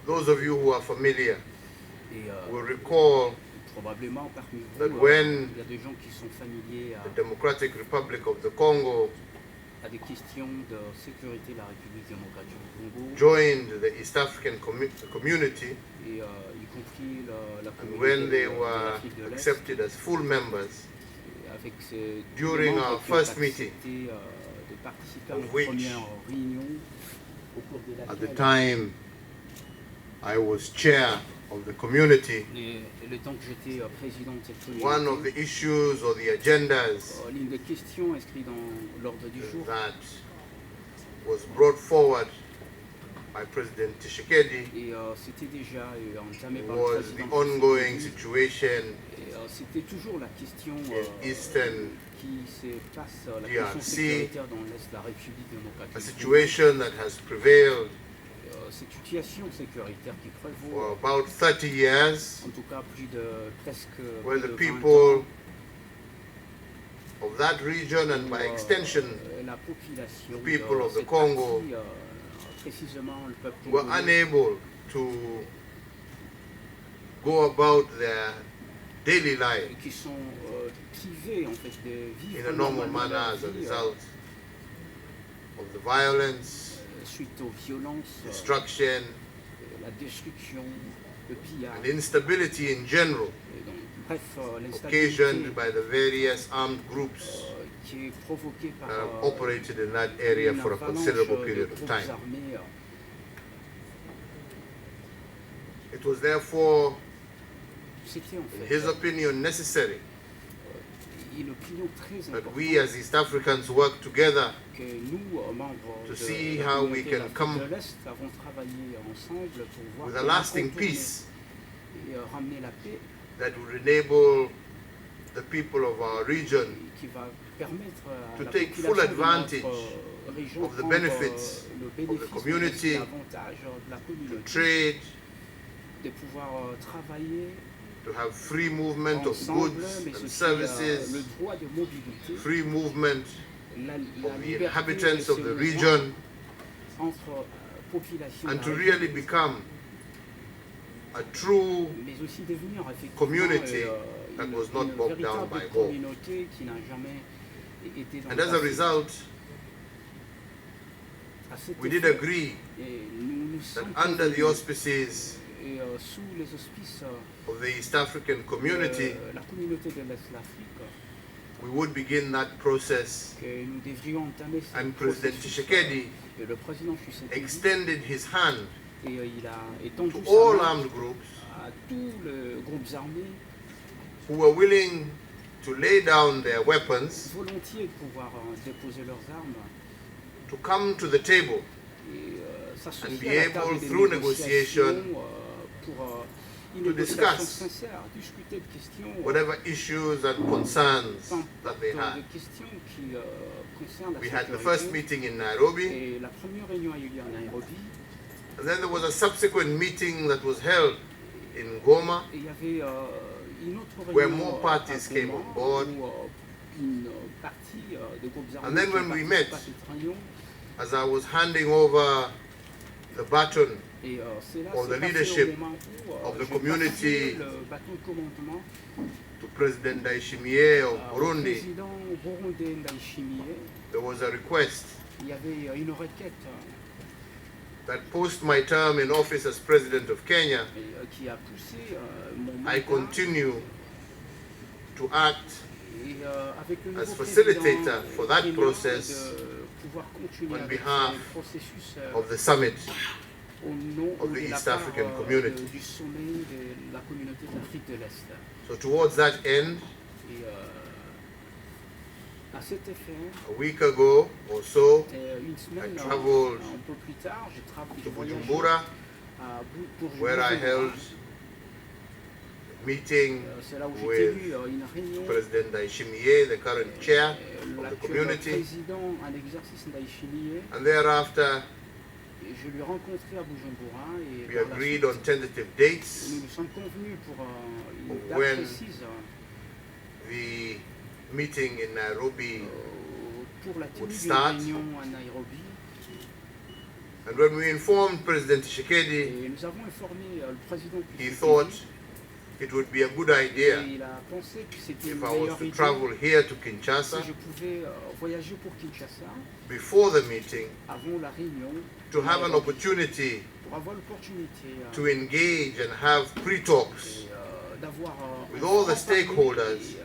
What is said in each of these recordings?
Those of you who are familiar will recall probablement parmi vous, that when il y a des gens qui sont familiers the Democratic Republic of the Congo à des questions de sécurité de la République démocratique du Congo, joined the East African community, et y compris la and when they communauté de were l'Afrique de l'Est, accepted as full members avec ces during membres our qui ont first accepté, meeting, de participer à of notre which, première réunion, au cours de at the laquelle, time I was chair of the community, et le temps que j'étais président de cette communauté, one of the issues or the agendas l'une des questions inscrites dans l'ordre du jour that was brought forward by President Tshisekedi et c'était déjà entamé par le was président the ongoing Tshisekedi. situation Et c'était toujours la question in Eastern qui se passe, la DRC, question sécuritaire dans l'Est de la République a démocratique. situation that has prevailed Cette situation sécuritaire qui prévaut for about 30 years, en tout cas plus de presque where plus the de 20 people ans, of that region and by extension la population the people of the cette Congo partie, précisément le peuple were congolais, unable to go about their daily life qui sont privés en fait de vivre in a normal normalement manner leur as a vie, result of the violence, suite aux violences, destruction, la destruction, le pillage, and instability in general, et donc, bref, occasioned l'instabilité by the various armed groups qui est provoquée par that have operated in that area une for a avalanche considerable de period of groupes time. armés. It was therefore, C'était en in fait his opinion, necessary une opinion très that importante we as East Africans work together que nous, membres to de see la how we communauté can d'Afrique come de l'Est, avons travaillé ensemble pour voir with a comment lasting contourner peace et ramener la paix that would enable the people of our region et qui va permettre à to la take full population de advantage notre région of the prendre benefits le of the bénéfice community, de l'avantage de la to communauté, trade, de pouvoir travailler to have free movement of ensemble, goods mais and aussi services, le droit de mobilité, free movement la of the liberté inhabitants de of se the mouvement region, entre population and to de la really région, become a true mais aussi devenir effectivement community that was not une bogged down véritable by war. communauté qui n'a jamais été dans And le as a passé. result, À cet we did effet, agree et nous that sommes under the convenus, auspices et sous les auspices of the East African community, de la communauté de l'Est de l'Afrique, we would begin that process, que nous devrions entamer ce and President processus. Tshisekedi Et le président Tshisekedi, extended his hand et il a étendu to sa all main armed groups à tous les groupes armés, who were willing to lay down their weapons, volontiers de pouvoir déposer leurs armes to come to the table et and s'associer be à la able, table des through négociations negotiation, pour une to négociation discuss sincère, discuter de questions, whatever issues and concerns that they de had. questions qui concernent la We had the sécurité. first meeting in Nairobi, Et la première réunion a eu lieu à Nairobi. and then there was a subsequent meeting that was held in Goma, Et il y avait une autre where réunion more parties à came Goma, on board. où une partie des groupes armés And then qui ont when we participé met, à cette réunion. as I was handing over the baton Et c'est là, of c'est the passé leadership au moment où of the j'ai community passé le bâton de commandement to President Ndayishimiye of au Burundi. président burundais Ndayishimiye. There was a request Il y avait une requête that post my term in office as President of Kenya, qui a poussé mon I mandat. continue to act Et avec le as nouveau facilitator président for that kenyan, process de pouvoir continuer on avec behalf ce processus of the summit au nom of ou the de la East part African community. du sommet de la communauté de l'Afrique de l'Est. So towards that end, Et à cet effet, a week ago or so, une semaine, I traveled un peu plus tard, j'ai to voyagé Bujumbura, pour where I Bujumbura. held a meeting C'est là où j'ai with tenu une réunion. President Ndayishimiye, the current chair of the L'actuel community, président en exercice Ndayishimiye. and thereafter Et je l'ai rencontré à Bujumbura et we par la agreed suite, on tentative dates. nous nous sommes convenus pour une date When précise the meeting in Nairobi pour la tenue would d'une start. réunion à Nairobi. And when we informed President Tshisekedi, Et nous avons informé le président he thought Tshisekedi, it would be a good et idea il a pensé que c'était une if I was meilleure to idée travel here to si Kinshasa je pouvais voyager pour Kinshasa before the meeting avant la réunion to have an Nairobi, opportunity pour avoir l'opportunité to engage and have pre-talks d'avoir with un all the franc-parler stakeholders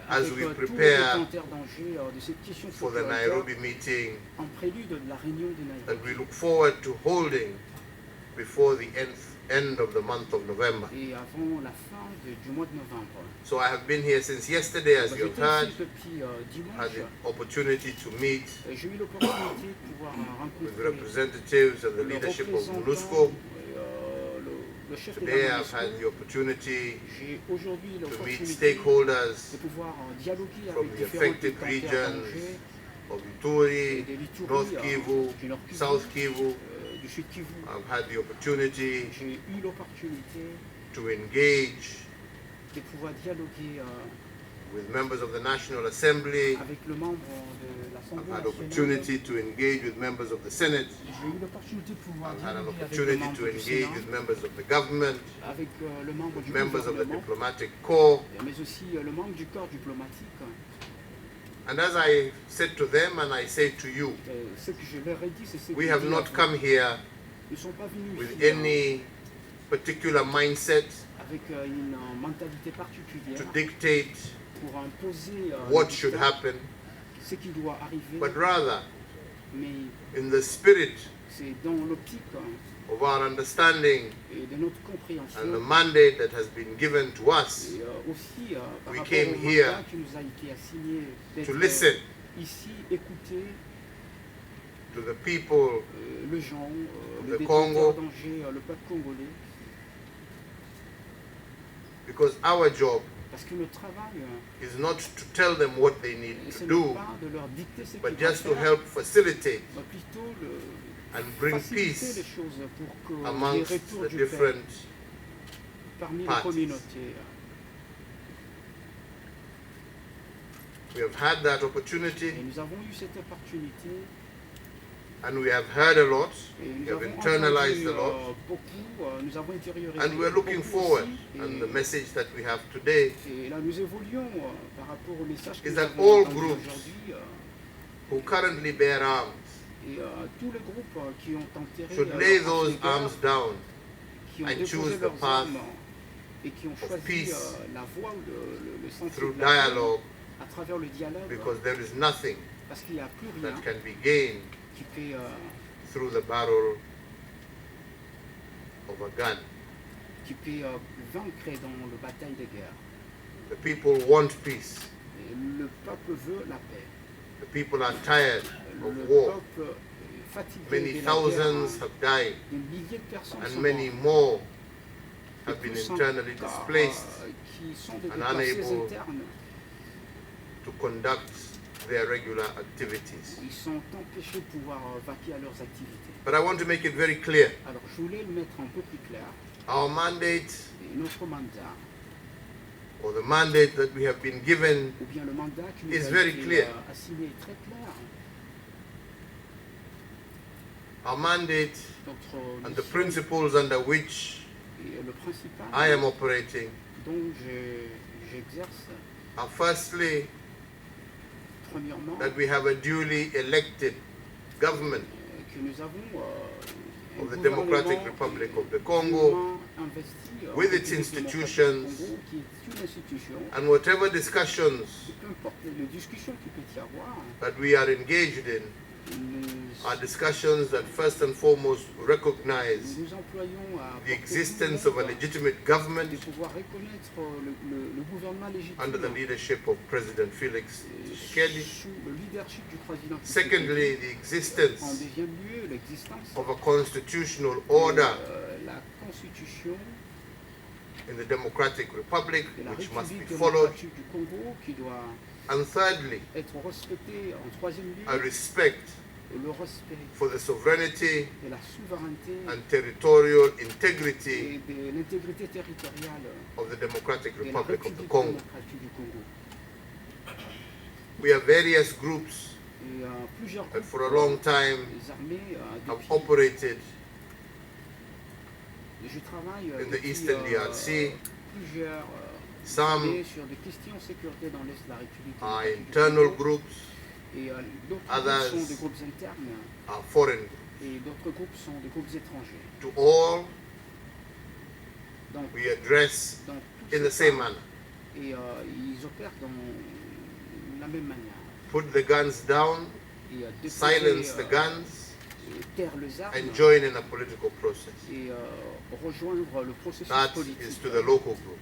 as avec we tous les prepare détenteurs d'enjeux de cette question for the sécuritaire Nairobi meeting en prélude de la réunion de that Nairobi we look forward to holding before the end of the month of November. et avant la fin du mois de novembre. So I have been here since yesterday, as you have J'étais heard, ici depuis had dimanche. the opportunity to meet J'ai eu l'opportunité de pouvoir with rencontrer representatives and the le leadership of représentant MONUSCO. le chef de Today la I've had the MONUSCO. opportunity J'ai aujourd'hui to meet l'opportunité stakeholders de pouvoir dialoguer from avec the différents affected détenteurs regions d'enjeux of Ituri, de l'Ituri, North Kivu, du Nord Kivu, South Kivu. du Sud Kivu. I've had the opportunity J'ai eu l'opportunité to engage de pouvoir dialoguer with members of the National Assembly. avec le membre de I've l'Assemblée had nationale. opportunity to engage with members of the Senate. J'ai eu l'opportunité de pouvoir I've had an dialoguer avec le opportunity membre to du engage Sénat, with members of the government, avec le membre du members of the gouvernement, diplomatic corps. mais aussi le membre du corps diplomatique. And as I said to them, and I say to you, Ce que je leur ai dit, c'est ce que we je have dis à not vous. come here Ils ne sont pas venus with ici any particular mindset avec une mentalité particulière to dictate pour imposer what le should dictat, happen, ce qui doit arriver, but rather mais in the spirit c'est dans l'optique of our understanding et de notre compréhension. and the mandate that has been given to us Et aussi par We rapport came au here mandat qui nous a été assigné d'être to listen ici, écouter to the people le gens, of le the Congo. détenteur d'Angers, le peuple congolais, because our job parce que le travail, is not to tell them what they need ce to n'est do, pas de leur dicter ce qu'ils but doivent just to faire, help facilitate mais plutôt and bring faciliter les peace choses pour que les amongst retours the du paix different parmi les parties. communautés. We have had that opportunity Et nous avons eu cette opportunité and we have heard a lot, et we nous have avons internalized entendu a lot, beaucoup, nous avons intériorisé and we're looking beaucoup forward. aussi, And the message that we have today, et là nous évoluons par rapport au message que is nous that avons all entendu groups aujourd'hui. who currently bear arms, Et tous les groupes qui ont enterré should lay leurs those armes arms down qui ont and déposé choose the leurs path armes et qui ont of choisi peace la voie ou le sentier through de la paix dialogue, à travers le dialogue, because there is nothing parce qu'il n'y a plus rien that can be gained qui peut through the barrel of a gun. vaincre dans la bataille de guerre. The people want peace. Et le peuple veut la paix. The people are tired of Le war. peuple est fatigué Many de la thousands guerre. have died, Des milliers de personnes and sont many mortes. more Et have been plus internally encore, displaced qui sont des and déplacés unable internes. to conduct their regular activities. Ils sont empêchés de pouvoir vaquer à leurs activités. But I want to make it very clear. Alors je voulais le mettre un peu plus clair. Our mandate, Et notre mandat, or the mandate that we have been given, ou bien le mandat qui nous is a very été clear. assigné est très clair. our mandate Notre and the mission principles under which et le principal I am operating dont j'exerce, are firstly premièrement, that we have a duly elected government que nous avons un of the gouvernement Democratic Republic of the Congo, dûment investi en with its République démocratique institutions, du Congo, qui est une institution, and whatever discussions et peu importe les discussions qu'il peut y avoir, that we are engaged in nous, are discussions that first and foremost recognize nous employons à the porter existence of a de legitimate government pouvoir reconnaître le gouvernement légitime under the leadership of President Félix-Antoine. sous le leadership du président Secondly, the Tshisekedi. En existence deuxième lieu, l'existence of a constitutional order de la constitution in the Democratic Republic de la which must be République followed. démocratique du Congo qui doit And thirdly, être respectée en troisième lieu, a respect le respect for the sovereignty de la souveraineté and territorial integrity et de l'intégrité territoriale of the Democratic de la Republic of the République Congo. démocratique du Congo. We have various groups Et plusieurs that groupes for a long time armés have depuis... operated Je travaille in the depuis Eastern DRC. plusieurs Some années sur des questions de sécurité dans l'Est de la République are démocratique du internal Congo. groups, Et d'autres others groupes sont des groupes internes are foreign groups. et d'autres groupes sont des groupes étrangers. To all, Donc, we address dans in tous the ces same cas, manner. et ils opèrent dans la même manière. Put the guns down, Et silence the guns, taire les armes and join in a political process. et rejoindre le processus That politique. is to the local group.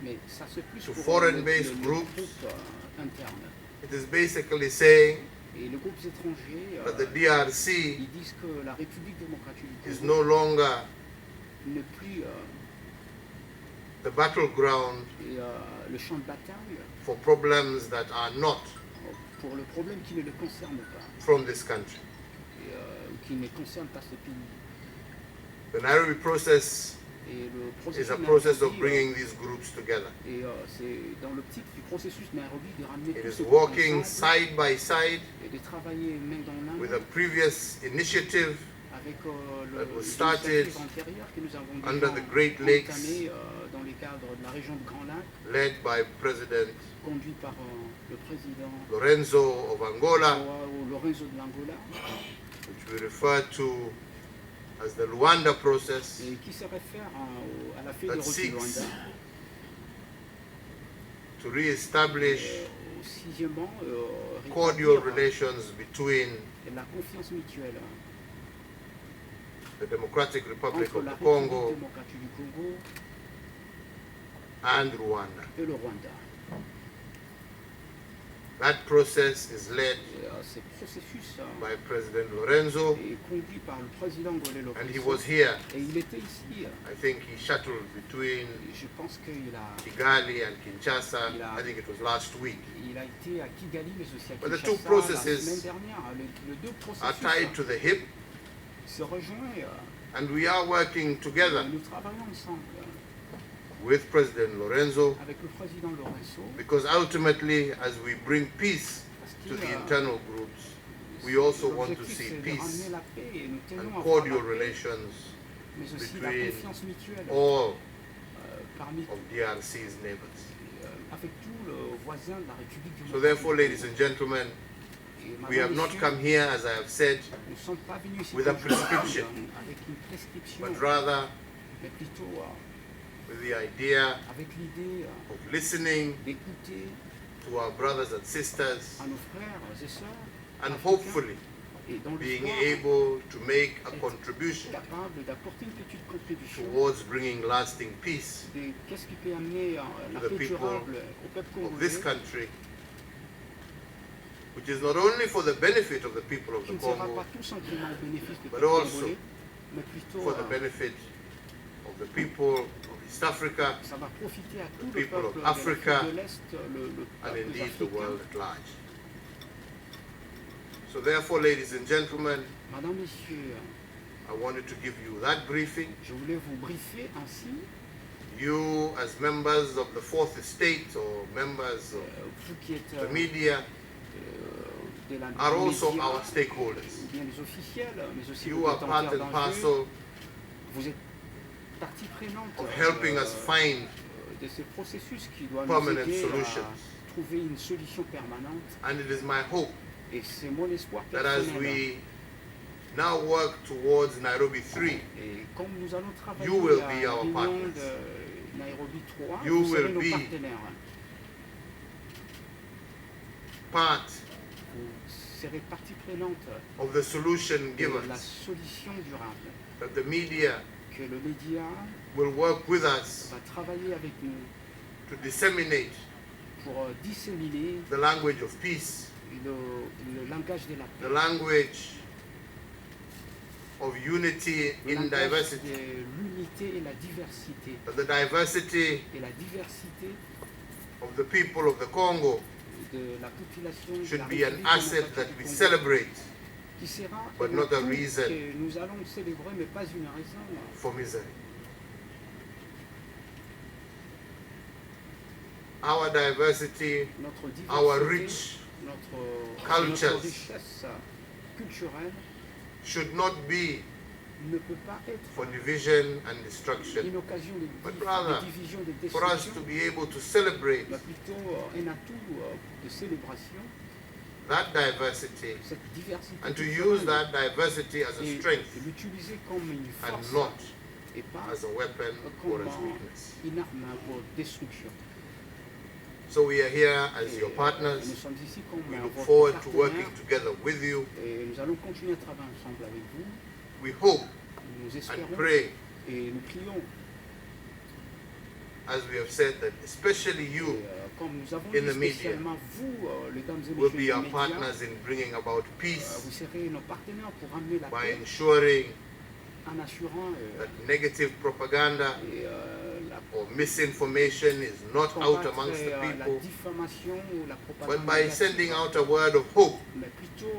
Mais ça c'est plus To pour foreign-based les groups, groupes internes. It is basically saying Et les groupes étrangers, that the DRC ils disent que la République démocratique du is Congo no longer n'est plus the battleground le champ de bataille for problems that are not pour le problème qui ne le concerne pas, from this country. et, qui ne concerne pas ce pays. The Nairobi process Et le is processus a process of Nairobi, bringing these groups together. et c'est dans l'optique du processus Nairobi de ramener It tous is ces groupes working ensemble side by side et de travailler main dans main with a previous initiative avec that was les started initiatives antérieures que nous avons under déjà the Great Lakes, entamées dans les cadres de la région de Grand Lac, led by President conduit par le président Lorenzo of Angola, Lorenzo de l'Angola, which we refer to as the Luanda process, et qui se réfère à la Fédération du seeks Rwanda, to re-establish au sixièmement cordial rétablir relations between la confiance mutuelle the Democratic Republic entre of la the République Congo démocratique du Congo and Rwanda. et le Rwanda. That process is led Et, ce processus by President Lorenzo, est conduit par le président Ngolé and he Lorenzo, was here. et il était ici. I think he shuttled between Je pense qu'il a Kigali and Kinshasa. Il a- I think it was last week. Il a été à Kigali, mais aussi à But the Kinshasa two processes la semaine dernière. Les deux Are processus tied to the hip, se rejoignent and we are working together et nous travaillons ensemble with President Lorenzo, avec le président Lorenzo because ultimately, as we bring peace parce to que the internal groups, we also want to l'objectif, see c'est de peace ramener la paix et nous tenons and à voir cordial la paix, relations mais aussi la between confiance mutuelle all parmi of DRC's neighbors. avec tous les voisins de la République du So Congo. therefore, ladies and gentlemen, Et we have not messieurs, come here, as I have said, nous ne sommes pas venus ici with a comme je l'ai dit, prescription, avec une prescription, but rather mais plutôt with the idea avec l'idée of listening d'écouter to our brothers and sisters à nos frères et sœurs and africains, hopefully et dans being l'espoir able to make a contribution capable d'apporter une petite contribution towards bringing lasting peace de qu'est-ce qui peut amener la to the paix people durable au peuple of this congolais, country, which is not only for the benefit of the people of qui the ne sera Congo, pas tout simplement au bénéfice du but peuple also congolais, mais plutôt for the benefit of the people of East Africa ça va profiter à tout le people of peuple Africa, de l'Est, le and peuple indeed the africain. world at large. So therefore, ladies and gentlemen, Madame, Messieurs, I wanted to give you that briefing. je voulais vous briefer ainsi, You, as members of the fourth estate or members of vous qui êtes the media, de la are also média, our stakeholders. ou bien les officiels, mais aussi You les are part détenteurs and d'enjeux, parcel vous êtes partie prenante of helping us find de ce processus qui doit nous permanent aider solutions. à trouver une solution permanente. And it is my hope Et c'est mon espoir that as personnel. we now work towards Nairobi 3, Et comme nous allons travailler You will à be la our réunion partners. de Nairobi 3, You vous serez will nos be partenaires. part Vous serez partie prenante of the solution de given, la solution durable. that the media Que le média will work with us va travailler avec nous to disseminate pour disséminer the language of peace, le langage de la paix. the language of unity Le in langage diversity, de l'unité et la diversité. that the diversity Et la diversité of the people of the Congo de la population de la should be an République asset démocratique that du we Congo, celebrate qui sera but un not a atout reason que nous allons célébrer, mais pas une raison for misery. Our diversity, notre our diversité, rich notre richesse culturelle should not be ne peut pas être for division and destruction, une occasion but de rather division, de for us destruction, to be able to celebrate mais plutôt un atout de célébration, that diversity cette diversité and to culturelle, use that diversity as a et strength l'utiliser comme une and force not et pas as a weapon or comme as weakness. une arme pour destruction. So we are here as Et, your partners. nous sommes ici comme We look votre forward to partenaire, working together with you. et nous allons continuer à travailler ensemble avec vous. We hope Nous and espérons pray, et nous prions. as we have said, that especially Et, you comme nous avons in dit the media spécialement vous, mesdames et will messieurs be des our médias, partners in bringing about peace vous serez nos partenaires pour amener la by paix ensuring en assurant that negative propaganda et, la or misinformation is not out combattre amongst the la people, diffamation ou la but propagande by négative, sending out a word of hope mais plutôt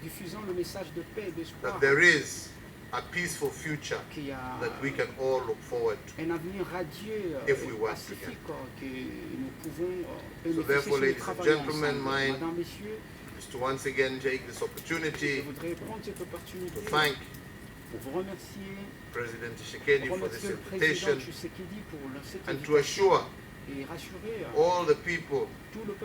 diffusant le message de paix et d'espoir that there is a peaceful future qu'il y a that we can all look forward to. un avenir radieux if et we work pacifique que nous pouvons So bénéficier therefore, si nous ladies and travaillons gentlemen, ensemble. mine Madame, Messieurs, is to once again take this je opportunity voudrais prendre cette opportunité to thank pour vous remercier, President Tshisekedi pour for this remercier le président invitation Tshisekedi pour cette and to invitation assure et rassurer all the people tout le